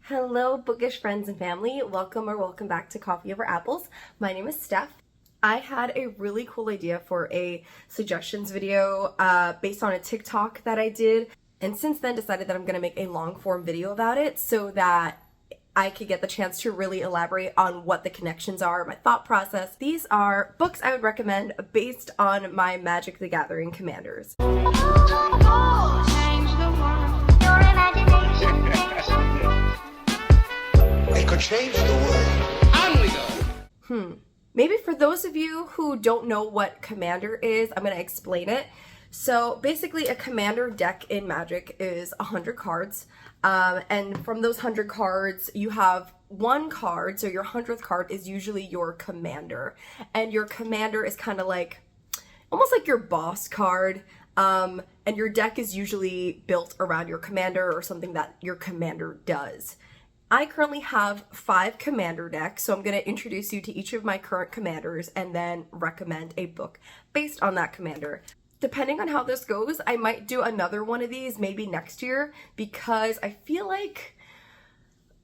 Hello, bookish friends and family. Welcome back to Coffee Over Apples. My name is Steph. I had a really cool idea for a suggestions video based on a TikTok that I did, and since then decided that I'm going to make a long form video about it so that I could get the chance to really elaborate on what the connections are, my thought process. These are books I would recommend based on my Magic the Gathering commanders. Change the world. Maybe for those of you who don't know what commander is, I'm going to explain it. So basically a commander deck in Magic is 100 cards. And from those 100 cards, you have one card. So your 100th card is usually your commander. And your commander is kind of like, almost like your boss card. And your deck is usually built around your commander or something that your commander does. I currently have 5 commander decks, so I'm going to introduce you to each of my current commanders and then recommend a book based on that commander. Depending on how this goes, I might do another one of these maybe next year because I feel like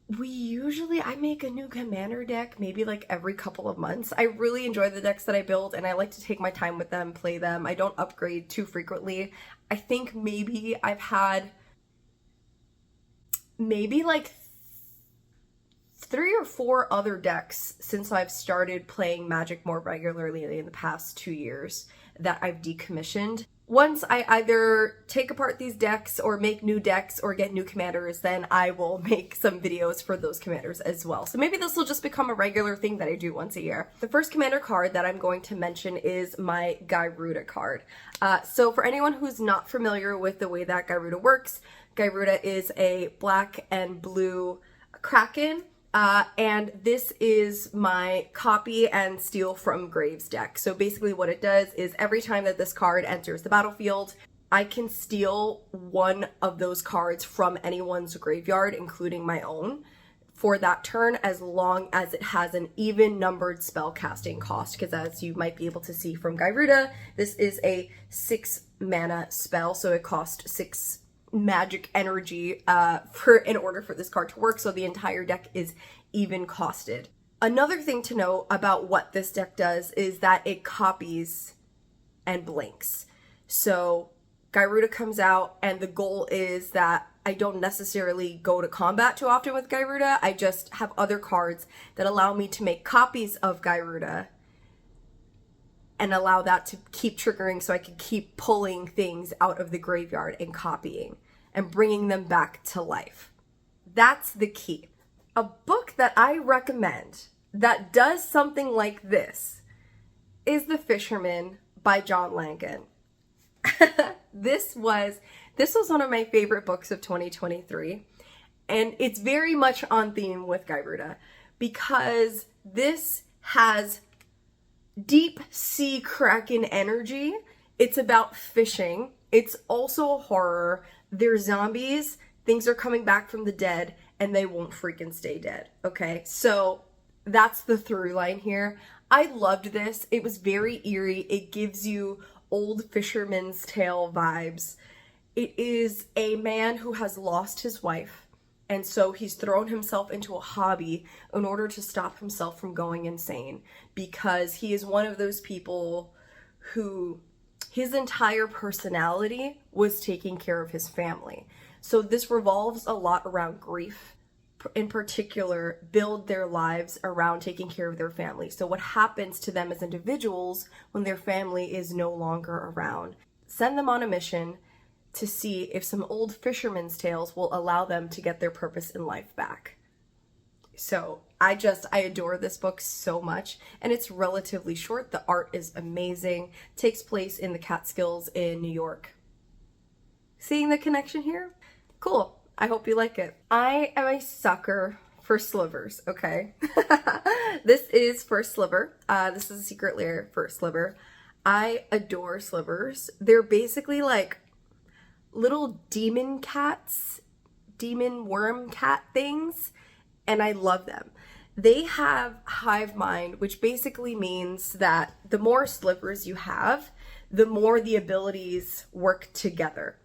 I make a new commander deck maybe like every couple of months. I really enjoy the decks that I build and I like to take my time with them, play them. I don't upgrade too frequently. I think maybe I've had like 3 or 4 other decks since I've started playing Magic more regularly in the past 2 years that I've decommissioned. Once I either take apart these decks or make new decks or get new commanders, then I will make some videos for those commanders as well. So maybe this will just become a regular thing that I do once a year. The first commander card that I'm going to mention is my Gyruda card. So for anyone who's not familiar with the way that Gyruda works, Gyruda is a black and blue Kraken. And this is my copy and steal from graves deck. So basically what it does is every time that this card enters the battlefield, I can steal one of those cards from anyone's graveyard, including my own, for that turn as long as it has an even numbered spell casting cost. Because as you might be able to see from Gyruda, this is a 6 mana spell, so it costs 6 magic energy in order for this card to work, so the entire deck is even costed. Another thing to know about what this deck does is that it copies and blinks. So Gyruda comes out and the goal is that I don't necessarily go to combat too often with Gyruda. I just have other cards that allow me to make copies of Gyruda and allow that to keep triggering so I can keep pulling things out of the graveyard and copying and bringing them back to life. That's the key. A book that I recommend that does something like this is The Fisherman by John Langan. This was one of my favorite books of 2023, and it's very much on theme with Gyruda because this has deep sea kraken energy. It's about fishing. It's also horror. They're zombies. Things are coming back from the dead and they won't freaking stay dead. Okay, so that's the through line here. I loved this. It was very eerie. It gives you old Fisherman's Tale vibes. It is a man who has lost his wife, and so he's thrown himself into a hobby in order to stop himself from going insane, because he is one of those people who his entire personality was taking care of his family. So this revolves a lot around grief. In particular, build their lives around taking care of their family. So what happens to them as individuals when their family is no longer around? Send them on a mission to see if some old fisherman's tales will allow them to get their purpose in life back. So I adore this book so much, and it's relatively short. The art is amazing. Takes place in the Catskills in New York. Seeing the connection here? Cool. I hope you like it. I am a sucker for slivers, okay? This is for Sliver. This is a secret lair for Sliver. I adore slivers. They're basically like little demon cats, demon worm cat things, and I love them. They have hive mind, which basically means that the more slivers you have, the more the abilities work together.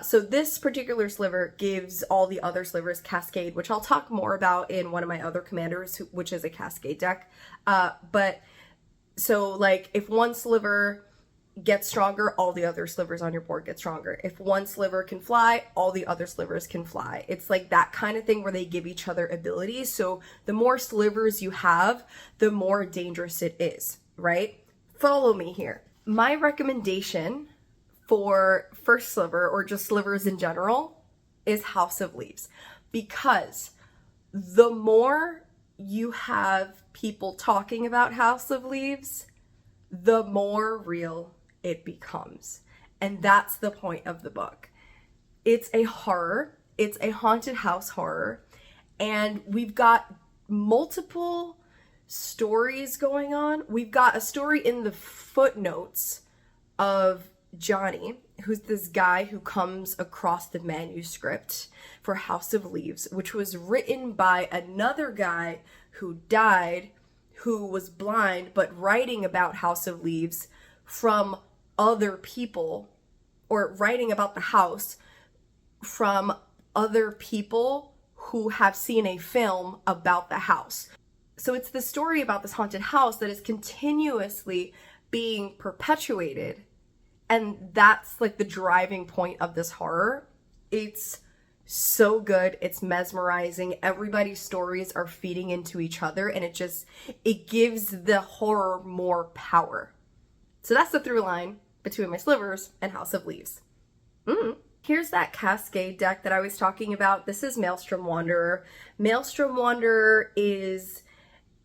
So this particular sliver gives all the other slivers Cascade, which I'll talk more about in one of my other commanders, which is a Cascade deck. But so like if one sliver gets stronger, all the other slivers on your board get stronger. If one sliver can fly, all the other slivers can fly. It's like that kind of thing where they give each other abilities. So the more slivers you have, the more dangerous it is, right? Follow me here. My recommendation for first sliver, or just slivers in general, is House of Leaves, because the more you have people talking about House of Leaves, the more real it becomes. And that's the point of the book. It's a horror. It's a haunted house horror. And we've got multiple stories going on. We've got a story in the footnotes of Johnny, who's this guy who comes across the manuscript for House of Leaves, which was written by another guy who died, who was blind, but writing about House of Leaves from other people, or writing about the house from other people who have seen a film about the house. So it's the story about this haunted house that is continuously being perpetuated. And that's like the driving point of this horror. It's so good. It's mesmerizing. Everybody's stories are feeding into each other, and it gives the horror more power. So that's the through line between my slivers and House of Leaves. Here's that Cascade deck that I was talking about. This is Maelstrom Wanderer. Maelstrom Wanderer is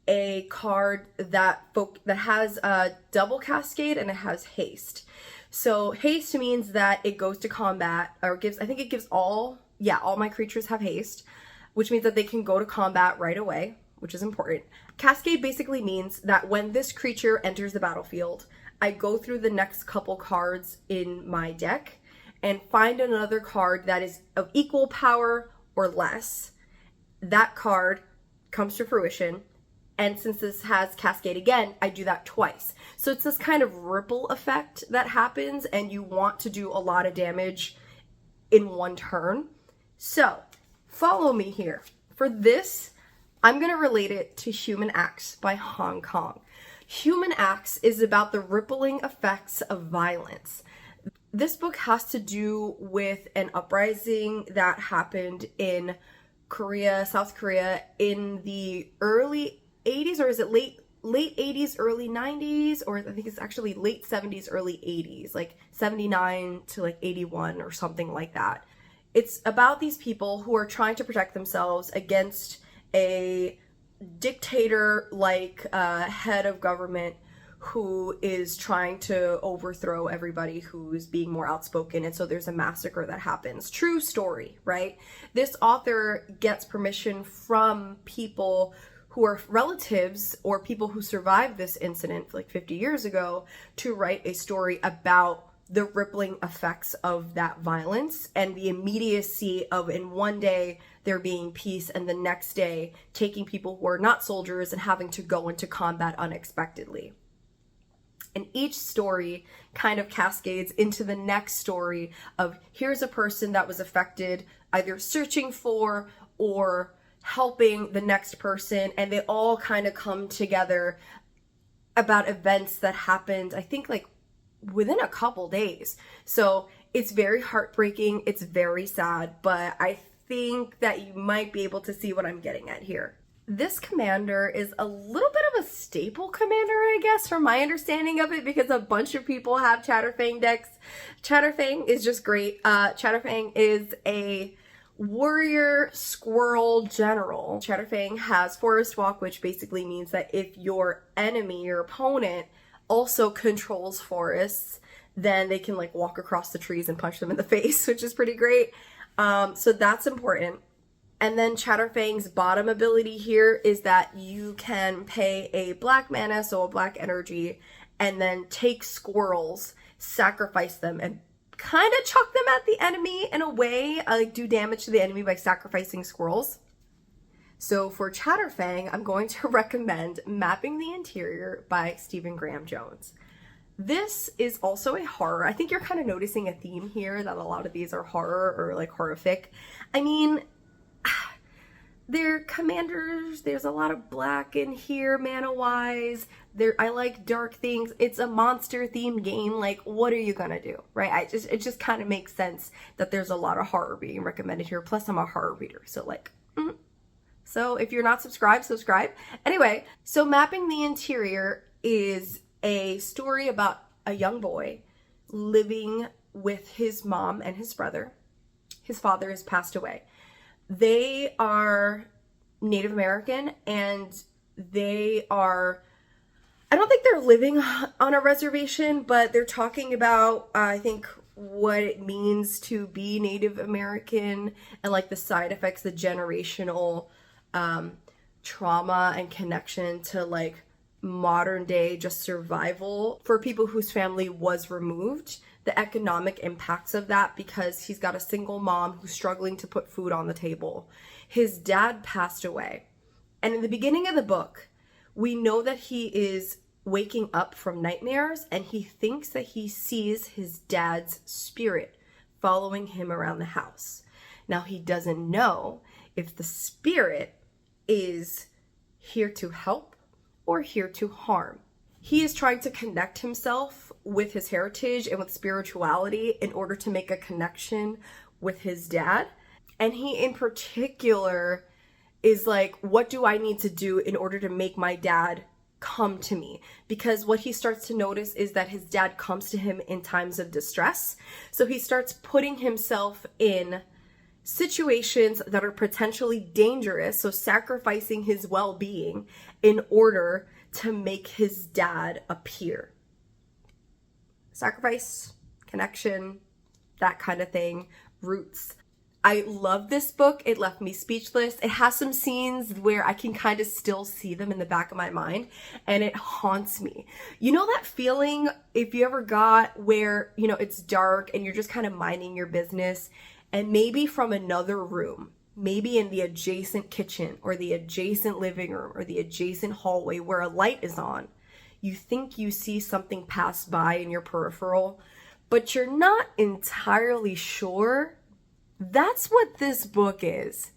a card that has a double Cascade, and it has haste. So haste means that it goes to combat, or I think it gives all my creatures have haste, which means that they can go to combat right away, which is important. Cascade basically means that when this creature enters the battlefield, I go through the next couple cards in my deck and find another card that is of equal power or less. That card comes to fruition. And since this has Cascade again, I do that twice. So it's this kind of ripple effect that happens, and you want to do a lot of damage in one turn. So follow me here. For this, I'm going to relate it to Human Acts by Hong Kong. Human Acts is about the rippling effects of violence. This book has to do with an uprising that happened in South Korea, in the early 80s, or is it late 80s, early 90s, or I think it's actually late 70s, early 80s, like 79 to like 81 or something like that. It's about these people who are trying to protect themselves against a dictator like head of government who is trying to overthrow everybody who's being more outspoken, and so there's a massacre that happens. True story, right? This author gets permission from people who are relatives or people who survived this incident like 50 years ago to write a story about the rippling effects of that violence and the immediacy of, in one day there being peace, and the next day taking people who are not soldiers and having to go into combat unexpectedly. And each story kind of cascades into the next story of, here's a person that was affected, either searching for or helping the next person, and they all kind of come together about events that happened, I think, like within a couple days. So it's very heartbreaking, it's very sad, but I think that you might be able to see what I'm getting at here. This commander is a little bit of a staple commander, I guess, from my understanding of it, because a bunch of people have Chatterfang decks. Chatterfang is just great. Chatterfang is a warrior squirrel general. Chatterfang has Forest Walk, which basically means that if your enemy, your opponent, also controls forests, then they can like walk across the trees and punch them in the face, which is pretty great. So that's important. And then Chatterfang's bottom ability here is that you can pay a black mana, so a black energy, and then take squirrels, sacrifice them, and kind of chuck them at the enemy in a way, like do damage to the enemy by sacrificing squirrels. So for Chatterfang, I'm going to recommend Mapping the Interior by Stephen Graham Jones. This is also a horror. I think you're kind of noticing a theme here that a lot of these are horror or like horrific. I mean, they're commanders. There's a lot of black in here, mana-wise. I like dark things. It's a monster-themed game. Like, what are you gonna do, right? It just kind of makes sense that there's a lot of horror being recommended here. Plus, I'm a horror reader, so like, So if you're not subscribed, subscribe. Anyway, so Mapping the Interior is a story about a young boy living with his mom and his brother. His father has passed away. They are Native American, and I don't think they're living on a reservation, but they're talking about, I think, what it means to be Native American and like the side effects, the generational trauma and connection to like modern day just survival for people whose family was removed, the economic impacts of that, because he's got a single mom who's struggling to put food on the table. His dad passed away. And in the beginning of the book, we know that he is waking up from nightmares and he thinks that he sees his dad's spirit following him around the house. Now, he doesn't know if the spirit is here to help or here to harm. He is trying to connect himself with his heritage and with spirituality in order to make a connection with his dad. And he in particular is like, what do I need to do in order to make my dad come to me? Because what he starts to notice is that his dad comes to him in times of distress. So he starts putting himself in situations that are potentially dangerous, so sacrificing his well-being in order to make his dad appear. Sacrifice, connection, that kind of thing, roots. I love this book. It left me speechless. It has some scenes where I can kind of still see them in the back of my mind, and it haunts me. You know that feeling, if you ever got where, you know, it's dark and you're just kind of minding your business, and maybe from another room, maybe in the adjacent kitchen or the adjacent living room or the adjacent hallway where a light is on, you think you see something pass by in your peripheral, but you're not entirely sure. That's what this book is.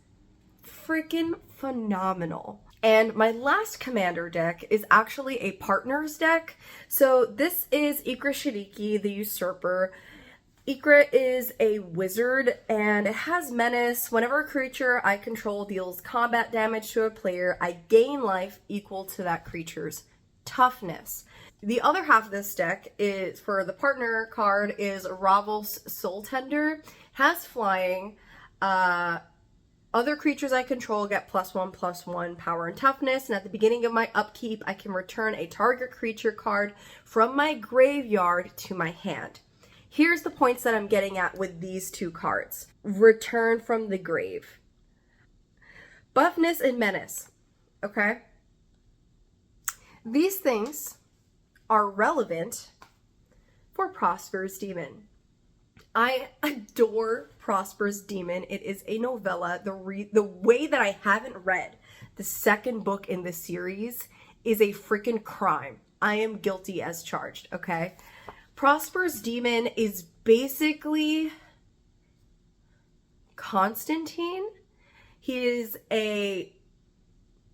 Freaking phenomenal. And my last commander deck is actually a partners deck. So this is Ikra Shidiqi, the Usurper. Ikra is a wizard and it has menace. Whenever a creature I control deals combat damage to a player, I gain life equal to that creature's toughness. The other half of this deck is, for the partner card, is Ravos Soul Tender. Has flying. Other creatures I control get +1/+1 power and toughness, and at the beginning of my upkeep, I can return a target creature card from my graveyard to my hand. Here's the points that I'm getting at with these two cards. Return from the grave. Buffness and menace. Okay? These things are relevant for Prosperous Demon. I adore Prosperous Demon. It is a novella. The way that I haven't read the second book in the series is a freaking crime. I am guilty as charged, okay? Prosperous Demon is basically Constantine. He is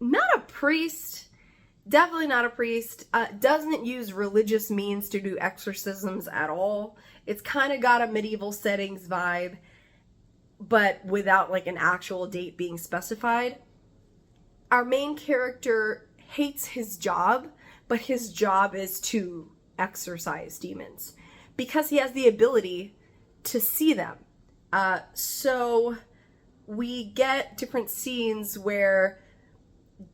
not a priest, definitely not a priest, doesn't use religious means to do exorcisms at all. It's kind of got a medieval settings vibe, but without like an actual date being specified. Our main character hates his job, but his job is to exorcise demons because he has the ability to see them. So we get different scenes where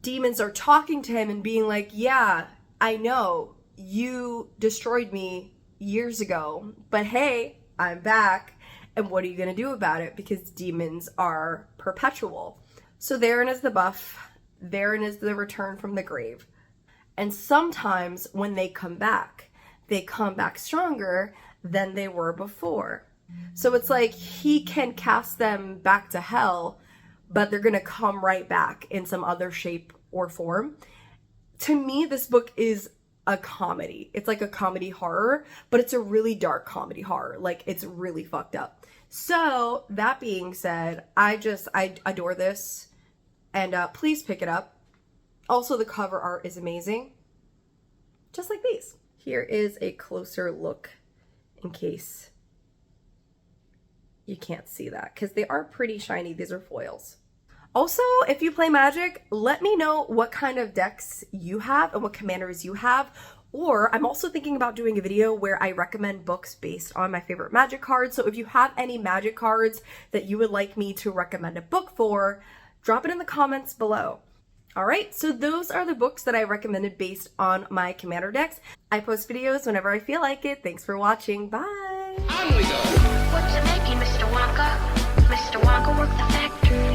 demons are talking to him and being like, yeah, I know you destroyed me years ago, but hey, I'm back. And what are you going to do about it? Because demons are perpetual. So therein is the buff. Therein is the return from the grave. And sometimes when they come back stronger than they were before. So it's like he can cast them back to hell, but they're going to come right back in some other shape or form. To me, this book is a comedy. It's like a comedy horror, but it's a really dark comedy horror. Like, it's really fucked up. So that being said, I adore this, and please pick it up. Also, the cover art is amazing, just like these. Here is a closer look in case you can't see that, because they are pretty shiny. These are foils. Also, if you play Magic, let me know what kind of decks you have and what commanders you have. Or I'm also thinking about doing a video where I recommend books based on my favorite Magic cards. So if you have any Magic cards that you would like me to recommend a book for, drop it in the comments below. All right, so those are the books that I recommended based on my commander decks. I post videos whenever I feel like it. Thanks for watching. Bye. On we go. What's it making, Mr. Wonka? Mr. Wonka work the factory.